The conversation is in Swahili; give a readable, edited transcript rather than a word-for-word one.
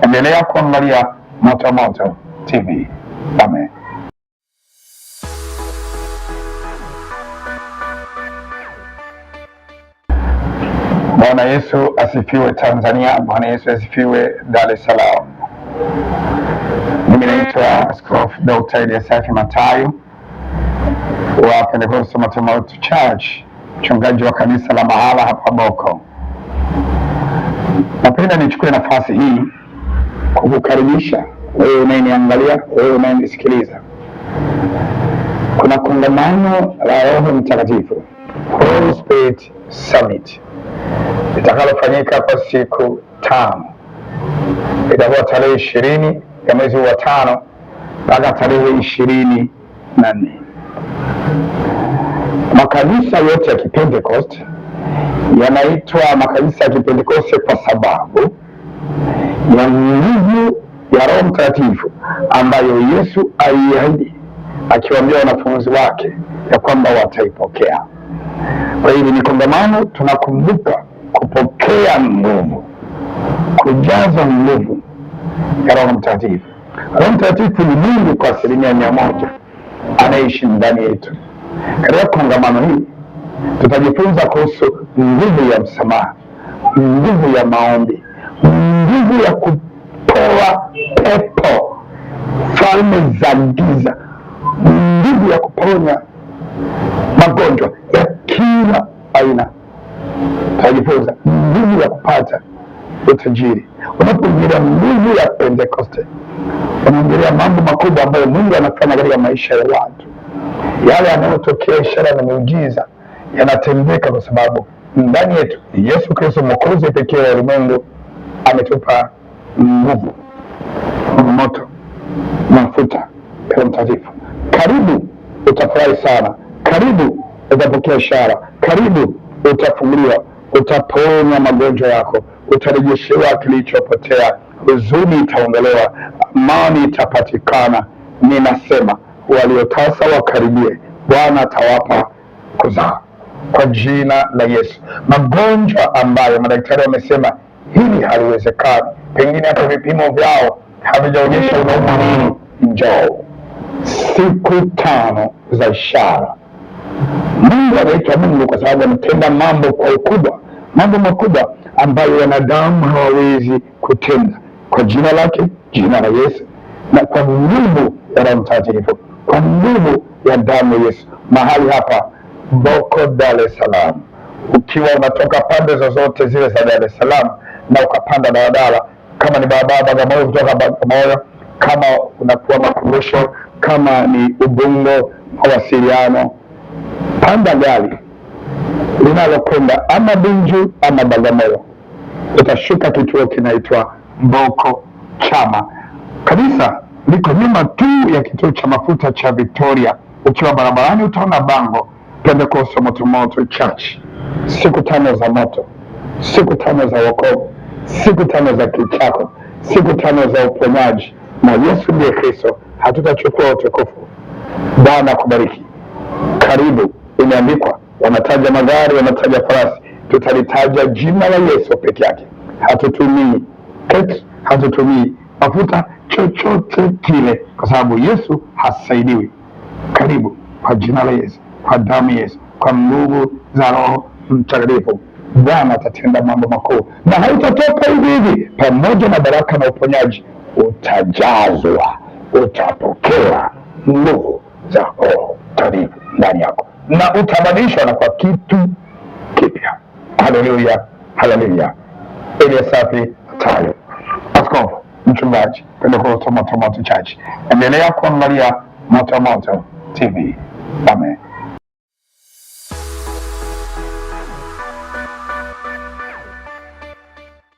Endelea kuangalia Motomoto TV. Amen. Bwana Yesu asifiwe Tanzania. Bwana Yesu asifiwe Dar es Salaam. Mimi naitwa Askofu Dr. Eliasafi Matayo wa Pentecostal Motomoto Church, mchungaji wa kanisa la mahala hapa Boko. Napenda nichukue nafasi hii kukukaribisha wewe unayeniangalia, wewe unayenisikiliza. Kuna kongamano la Roho Mtakatifu, Holy Spirit Summit, litakalofanyika kwa siku 5. Itakuwa tarehe 20 ya mwezi wa 5 mpaka tarehe 24. Makanisa yote ya Kipentecost yanaitwa makanisa ya Kipentekoste kwa sababu ya nguvu ya Roho Mtakatifu ambayo Yesu aliahidi akiwaambia wanafunzi wake ya kwamba wataipokea. Kwa hiyo ni kongamano, tunakumbuka kupokea nguvu, kujaza nguvu ya Roho Mtakatifu. Roho Mtakatifu ni Mungu kwa 100% anaishi ndani yetu. Katika kongamano hili tutajifunza kuhusu nguvu ya msamaha, nguvu ya maombi, nguvu ya kutoa pepo, falme za giza, nguvu ya kuponya magonjwa ya kila aina. Tutajifunza nguvu ya kupata utajiri. Unapoongelea nguvu ya Pentekoste, unaongelea mambo makubwa ambayo Mungu anafanya katika maisha ya watu. Yale yanayotokea, ishara na miujiza, yanatendeka kwa sababu ndani yetu Yesu Kristo Mwokozi pekee wa ulimwengu ametupa nguvu, moto, mafuta ya Mtakatifu. Karibu utafurahi sana, karibu utapokea ishara, karibu utafunguliwa, utaponya magonjwa yako, utarejeshewa kilichopotea, huzuni itaondolewa, amani itapatikana. Ninasema waliotasa wakaribie, Bwana atawapa kuzaa kwa jina la Yesu. Magonjwa ambayo madaktari wamesema hili haliwezekani, pengine hata vipimo vyao havijaonyesha unaumwa nini, njoo. Siku 5 za ishara. Mungu anaitwa Mungu kwa sababu ametenda mambo kwa ukubwa, mambo makubwa ambayo wanadamu hawawezi kutenda, kwa jina lake, jina la Yesu, na kwa nguvu ya Roho Mtakatifu, kwa nguvu ya damu ya Yesu. Mahali hapa Boko, Dar es Salaam. Ukiwa unatoka pande zozote zile za Dar es Salaam na ukapanda daladala, kama ni barabara Bagamoyo kutoka Bagamoyo, kama unakuwa Makumbusho, kama ni Ubungo, Mawasiliano, panda gari linalokwenda ama Bunju ama Bagamoyo, utashuka kituo kinaitwa Boko Chama. Kanisa liko nyuma tu ya kituo cha mafuta cha Victoria. Ukiwa barabarani utaona bango Pentecostal Motomoto Church. Siku 5 za moto, siku 5 za wokovu, siku 5 za kichako, siku 5 za uponyaji, na Yesu ndiye Kristo. Hatutachukua utukufu. Bwana kubariki. Karibu. Imeandikwa, wanataja magari, wanataja farasi, tutalitaja jina la Yesu peke yake. Hatutumii keki, hatutumii mafuta, chochote kile, kwa sababu Yesu hasaidiwi. Karibu kwa jina la Yesu, kwa damu ya Yesu, kwa nguvu za Roho Mtakatifu. Bwana atatenda mambo makuu, na hautatoka hivi hivi. Pamoja na baraka na uponyaji, utajazwa, utapokea nguvu za Roho Mtakatifu ndani yako, na utabadilishwa na kwa kitu kipya. Haleluya, haleluya. Eliasafi Matayo, askofu mchungaji Pentecostal Motomoto Church. Endelea kuangalia Motomoto TV. Amen.